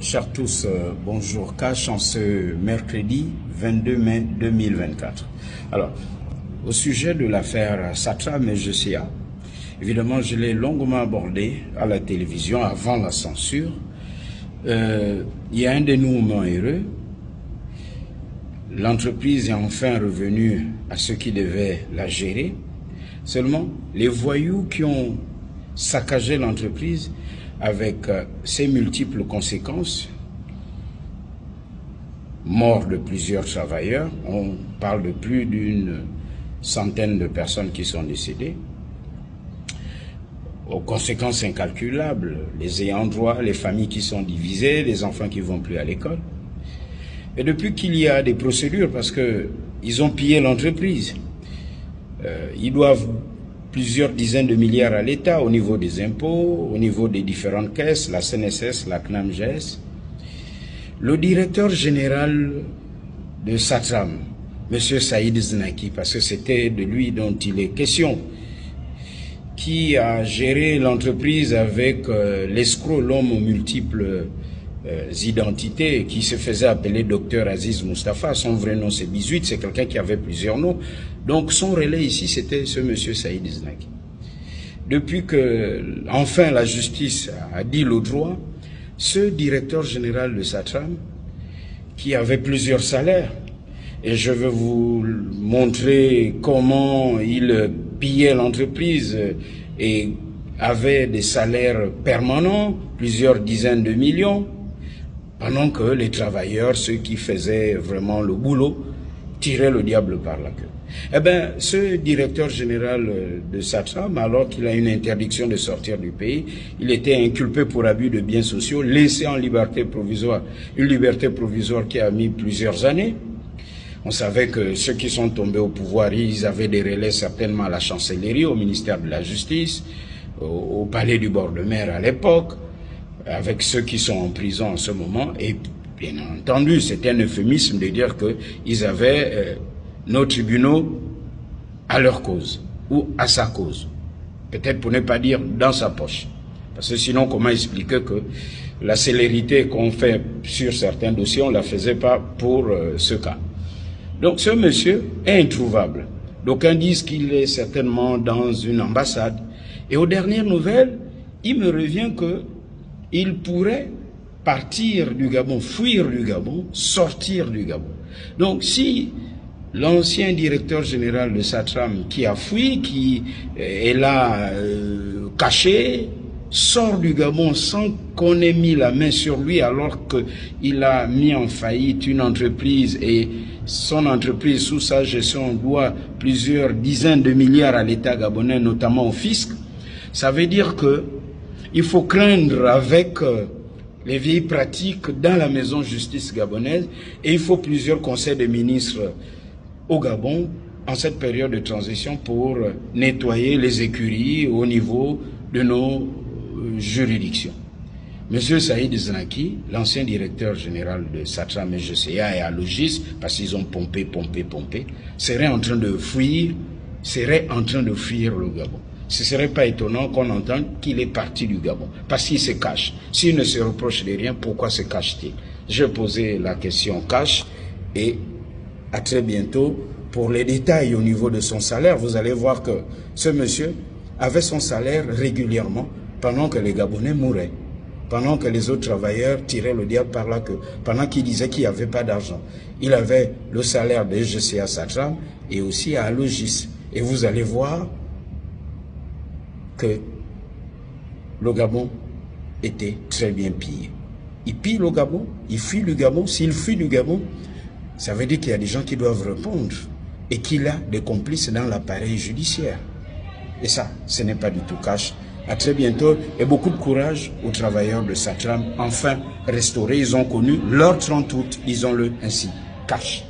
Chers tous, bonjour. Cash en ce mercredi 22 mai 2024. Alors, au sujet de l'affaire Satram et GCA, évidemment, je l'ai longuement abordé à la télévision avant la censure. Il y a un dénouement heureux. L'entreprise est enfin revenue à ceux qui devaient la gérer. Seulement, les voyous qui ont saccagé l'entreprise avec ses multiples conséquences, mort de plusieurs travailleurs, on parle de plus d'une centaine de personnes qui sont décédées, aux conséquences incalculables, les ayants droit, les familles qui sont divisées, les enfants qui ne vont plus à l'école. Et depuis qu'il y a des procédures, parce qu'ils ont pillé l'entreprise, ils doivent plusieurs dizaines de milliards à l'État au niveau des impôts, au niveau des différentes caisses, la CNSS, la CNAMGS. Le directeur général de Satram, M. Saïd Znaki, parce que c'était de lui dont il est question, qui a géré l'entreprise avec l'escroc, l'homme aux multiples identités, qui se faisait appeler Dr Aziz Mustafa. Son vrai nom c'est Bizuit, c'est quelqu'un qui avait plusieurs noms. Donc son relais ici c'était ce monsieur Saïd Znaki. Depuis que enfin la justice a dit le droit, ce directeur général de Satram, qui avait plusieurs salaires, et je vais vous montrer comment il pillait l'entreprise et avait des salaires permanents, plusieurs dizaines de millions, pendant que les travailleurs, ceux qui faisaient vraiment le boulot, tiraient le diable par la queue. Eh bien, ce directeur général de Satram, alors qu'il a une interdiction de sortir du pays, il était inculpé pour abus de biens sociaux, laissé en liberté provisoire, une liberté provisoire qui a mis plusieurs années. On savait que ceux qui sont tombés au pouvoir, ils avaient des relais certainement à la chancellerie, au ministère de la Justice, au palais du bord de mer à l'époque, avec ceux qui sont en prison en ce moment. Et bien entendu, c'est un euphémisme de dire qu'ils avaient nos tribunaux à leur cause, ou à sa cause. Peut-être pour ne pas dire dans sa poche. Parce que sinon, comment expliquer que la célérité qu'on fait sur certains dossiers, on ne la faisait pas pour ce cas. Donc ce monsieur est introuvable. D'aucuns disent qu'il est certainement dans une ambassade. Et aux dernières nouvelles, il me revient qu'il pourrait partir du Gabon, fuir du Gabon, sortir du Gabon. Donc si l'ancien directeur général de Satram qui a fui, qui est là caché, sort du Gabon sans qu'on ait mis la main sur lui alors qu'il a mis en faillite une entreprise et son entreprise sous sa gestion doit plusieurs dizaines de milliards à l'État gabonais, notamment au fisc, ça veut dire qu'il faut craindre avec les vieilles pratiques dans la maison justice gabonaise et il faut plusieurs conseils de ministres au Gabon en cette période de transition pour nettoyer les écuries au niveau de nos juridictions. Monsieur Saïd Znaki, l'ancien directeur général de Satram et GCA et à Logis, parce qu'ils ont pompé, serait en train de fuir le Gabon. Ce ne serait pas étonnant qu'on entende qu'il est parti du Gabon, parce qu'il se cache. S'il ne se reproche de rien, pourquoi se cache-t-il? Je vais poser la question cash et à très bientôt. Pour les détails au niveau de son salaire, vous allez voir que ce monsieur avait son salaire régulièrement pendant que les Gabonais mouraient, pendant que les autres travailleurs tiraient le diable par la queue, pendant qu'il disait qu'il n'y avait pas d'argent. Il avait le salaire de GCA Satram et aussi à Logis. Et vous allez voir que le Gabon était très bien pillé. Il pille le Gabon, il fuit le Gabon. S'il fuit du Gabon, ça veut dire qu'il y a des gens qui doivent répondre et qu'il a des complices dans l'appareil judiciaire. Et ça, ce n'est pas du tout cash. À très bientôt et beaucoup de courage aux travailleurs de Satram, enfin restaurés. Ils ont connu leur 30 août, disons-le ainsi, cash.